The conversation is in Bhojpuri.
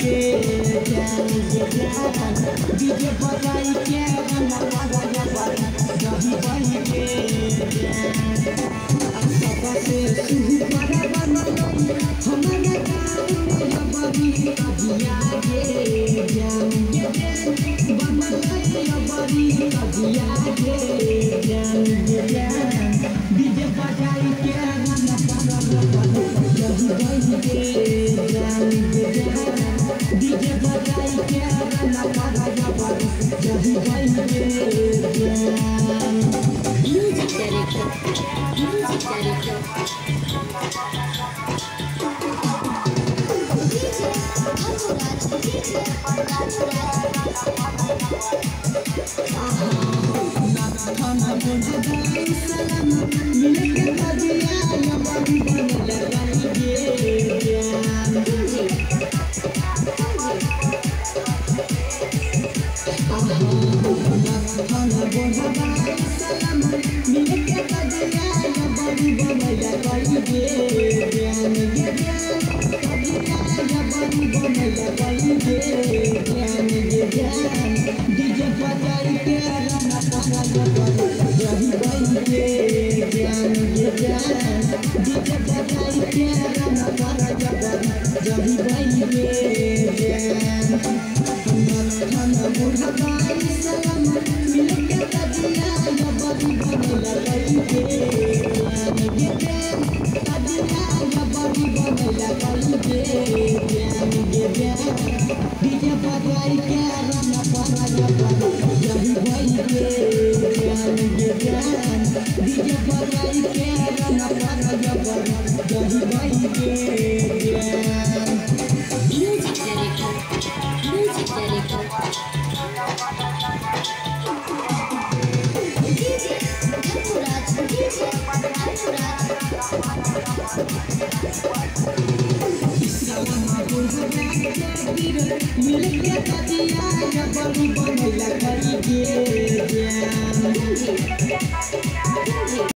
के जान डीजे बजाई के गाना बजा जही बन के सबसे सुपर बनलई हमारा गाँव बड़ी कजिया गे जान बनलई बड़ी कजिया गे जान डीजे बजाई के गाना बजा जही बन के जान डीजे बजाई के गाना बजा जही बन के जान म्यूजिक डायरेक्टर खाना बोझदाई सलाम मिलके बजिया बड़ी बनल रही जान खाना बोझदाई सलाम मिलके बजिया बड़ी बनल रही जान बड़ी बनल रही जान डीजे बजाई के गाना बजा जही बन के जान डीजे बजाई के गाना बजा जही बन के जान खाना बुढ़ाई सलाम मिलके बजिया बड़ी बनल रही जान बड़ी बनल रही जान डीजे बजाई के गाना बजा जही बन के जान डीजे बजाई के गाना बजा जही बन के जान म्यूजिक डायरेक्टर मिलके बजिया बड़ी बनल रही जान